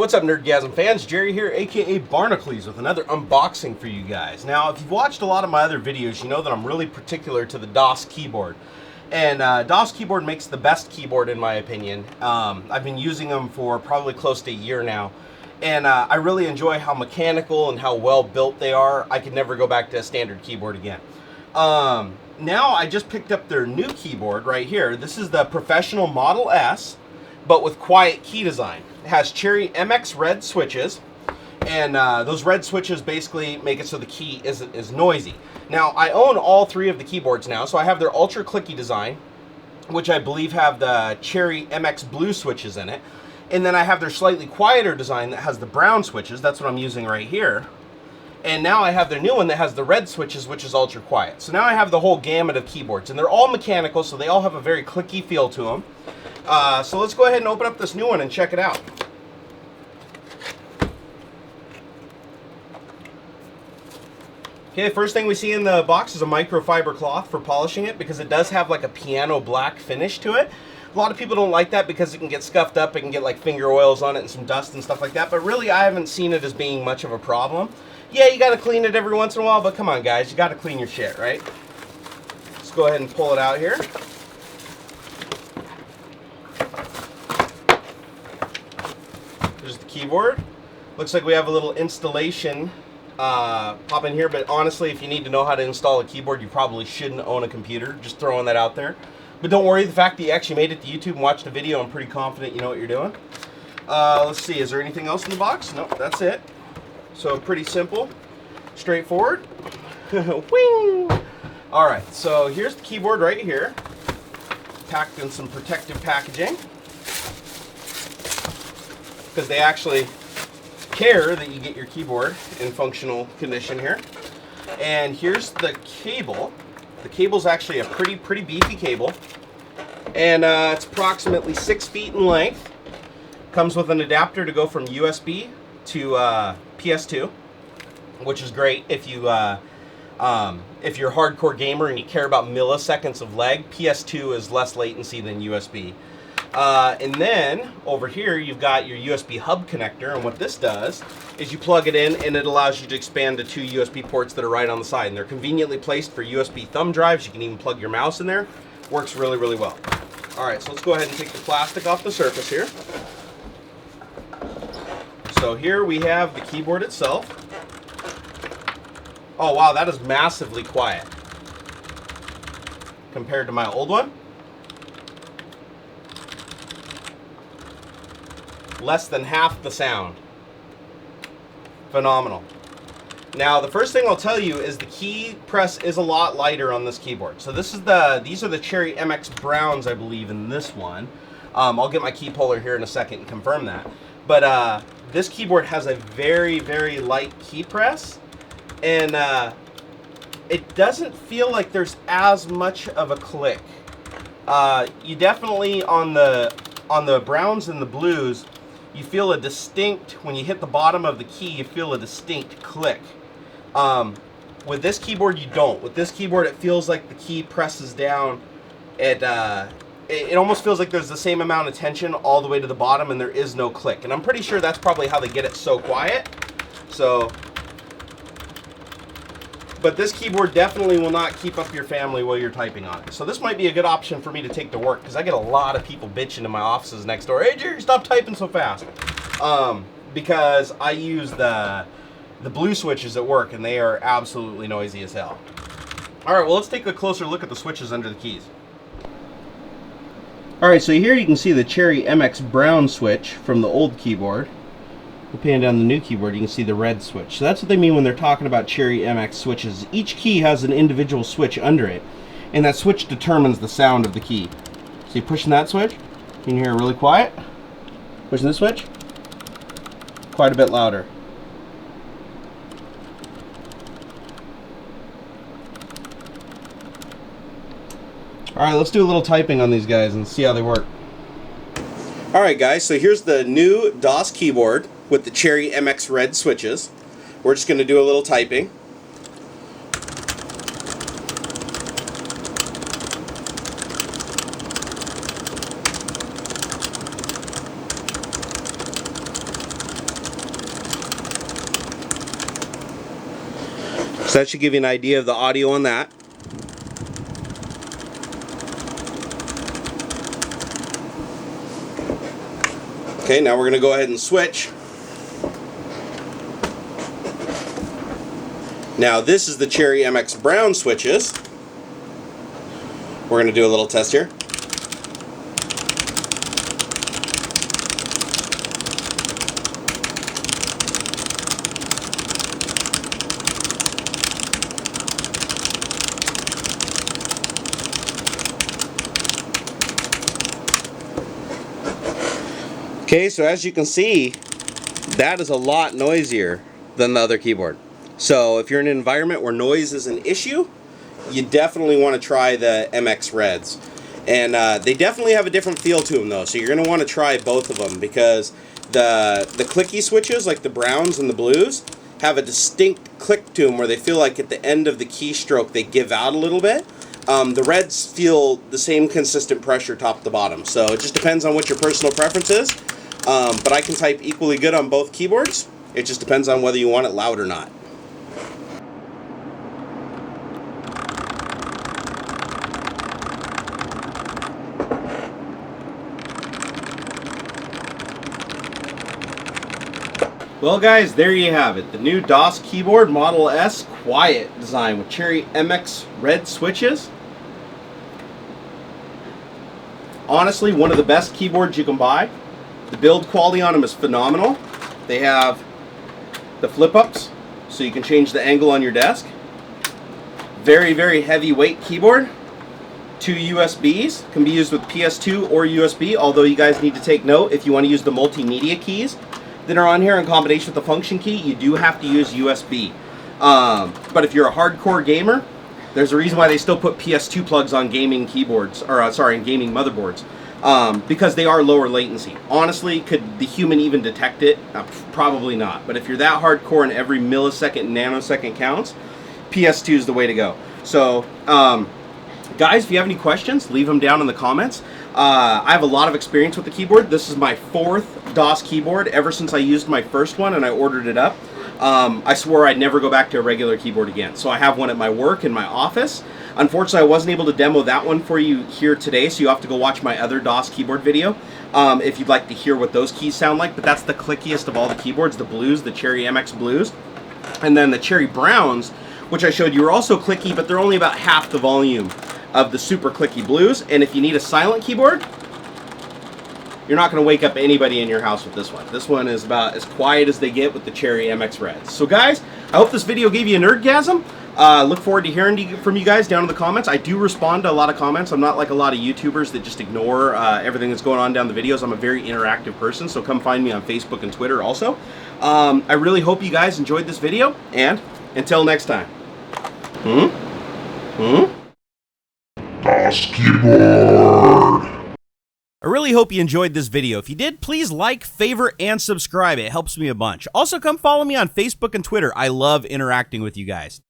what's up, Nerdgasm fans? Jerry here, aka Barnacules, with another unboxing for you guys. Now, if you've watched a lot of my other videos, you know that I'm really particular to the dasKeyboard. And dasKeyboard makes the best keyboard in my opinion. I've been using them for probably close to a year now. And I really enjoy how mechanical and how well built they are. I could never go back to a standard keyboard again. Now I just picked up their new keyboard right here. This is the Professional Model S, but with quiet key design. It has Cherry MX red switches, and those red switches basically make it so the key isn't as noisy. Now, I own all three of the keyboards now, so I have their ultra clicky design, which I believe have the Cherry MX blue switches in it. And then I have their slightly quieter design that has the brown switches. That's what I'm using right here. And now I have their new one that has the red switches, which is ultra quiet. So now I have the whole gamut of keyboards, and they're all mechanical, so they all have a very clicky feel to them. So let's go ahead and open up this new one and check it out. Okay, the first thing we see in the box is a microfiber cloth for polishing it, because it does have like a piano black finish to it. A lot of people don't like that because it can get scuffed up, it can get like finger oils on it and some dust and stuff like that, but really I haven't seen it as being much of a problem. Yeah, you gotta clean it every once in a while, but come on guys, you gotta clean your shit, right? Let's go ahead and pull it out here. There's the keyboard. Looks like we have a little installation pop in here, but honestly, if you need to know how to install a keyboard, you probably shouldn't own a computer. Just throwing that out there. But don't worry, the fact that you actually made it to YouTube and watched the video, I'm pretty confident you know what you're doing. Let's see, is there anything else in the box? Nope, that's it. So pretty simple, straightforward. Wing! Alright, so here's the keyboard right here, packed in some protective packaging, because they actually care that you get your keyboard in functional condition here. And here's the cable. The cable's actually a pretty beefy cable, and it's approximately 6 feet in length. Comes with an adapter to go from USB to PS2, which is great if you're a hardcore gamer and you care about milliseconds of lag. PS2 is less latency than USB. And then over here you've got your USB hub connector, and what this does is you plug it in and it allows you to expand to 2 USB ports that are right on the side, and they're conveniently placed for USB thumb drives. You can even plug your mouse in there. Works really well. Alright, so let's go ahead and take the plastic off the surface here. So here we have the keyboard itself. Oh wow, that is massively quiet compared to my old one. Less than half the sound. Phenomenal. Now, the first thing I'll tell you is the key press is a lot lighter on this keyboard. So these are the Cherry MX Browns, I believe, in this one. I'll get my key puller here in a second and confirm that. But this keyboard has a very light key press, and it doesn't feel like there's as much of a click. You definitely on the browns and the blues, you feel a distinct, when you hit the bottom of the key, you feel a distinct click. With this keyboard, you don't. With this keyboard, it feels like the key presses down. It almost feels like there's the same amount of tension all the way to the bottom, and there is no click. And I'm pretty sure that's probably how they get it so quiet. So, but this keyboard definitely will not keep up your family while you're typing on it. So this might be a good option for me to take to work, because I get a lot of people bitching in my offices next door. Hey Jerry, stop typing so fast. Because I use the blue switches at work, and they are absolutely noisy as hell. Alright, well let's take a closer look at the switches under the keys. Alright, so here you can see the Cherry MX Brown switch from the old keyboard. We'll pan down the new keyboard, you can see the red switch. So that's what they mean when they're talking about Cherry MX switches. Each key has an individual switch under it, and that switch determines the sound of the key. So you're pushing that switch, you can hear it really quiet. Pushing this switch, quite a bit louder. Alright, let's do a little typing on these guys and see how they work. Alright guys, so here's the new dasKeyboard with the Cherry MX red switches. We're just going to do a little typing. So that should give you an idea of the audio on that. Okay, now we're going to go ahead and switch. Now this is the Cherry MX Brown switches. We're going to do a little test here. Okay, so as you can see, that is a lot noisier than the other keyboard. So if you're in an environment where noise is an issue, you definitely want to try the MX Reds. And they definitely have a different feel to them though, so you're going to want to try both of them, because the clicky switches, like the browns and the blues, have a distinct click to them where they feel like at the end of the keystroke they give out a little bit. The Reds feel the same consistent pressure top to bottom, so it just depends on what your personal preference is. But I can type equally good on both keyboards. It just depends on whether you want it loud or not. Well guys, there you have it. The new dasKeyboard Model S Quiet design with Cherry MX Red switches. Honestly, one of the best keyboards you can buy. The build quality on them is phenomenal. They have the flip-ups, so you can change the angle on your desk. Very, very heavyweight keyboard. 2 USBs, can be used with PS2 or USB, although you guys need to take note, if you want to use the multimedia keys that are on here in combination with the function key, you do have to use USB. But if you're a hardcore gamer, there's a reason why they still put PS2 plugs on gaming keyboards, or sorry, gaming motherboards. Because they are lower latency. Honestly, could the human even detect it? Probably not. But if you're that hardcore and every millisecond, nanosecond counts, PS2 is the way to go. So, guys, if you have any questions, leave them down in the comments. I have a lot of experience with the keyboard. This is my 4th dasKeyboard ever since I used my first one and I ordered it up. I swore I'd never go back to a regular keyboard again. So I have one at my work in my office. Unfortunately, I wasn't able to demo that one for you here today, so you have to go watch my other dasKeyboard video if you'd like to hear what those keys sound like. But that's the clickiest of all the keyboards, the blues, the Cherry MX Blues. And then the Cherry Browns, which I showed you, are also clicky, but they're only about half the volume of the super clicky blues. And if you need a silent keyboard, you're not going to wake up anybody in your house with this one. This one is about as quiet as they get with the Cherry MX Reds. So guys, I hope this video gave you a nerdgasm. Look forward to hearing from you guys down in the comments. I do respond to a lot of comments. I'm not like a lot of YouTubers that just ignore everything that's going on down the videos. I'm a very interactive person, so come find me on Facebook and Twitter also. I really hope you guys enjoyed this video, and until next time. dasKeyboard. I really hope you enjoyed this video. If you did, please like, favorite, and subscribe. It helps me a bunch. Also, come follow me on Facebook and Twitter. I love interacting with you guys.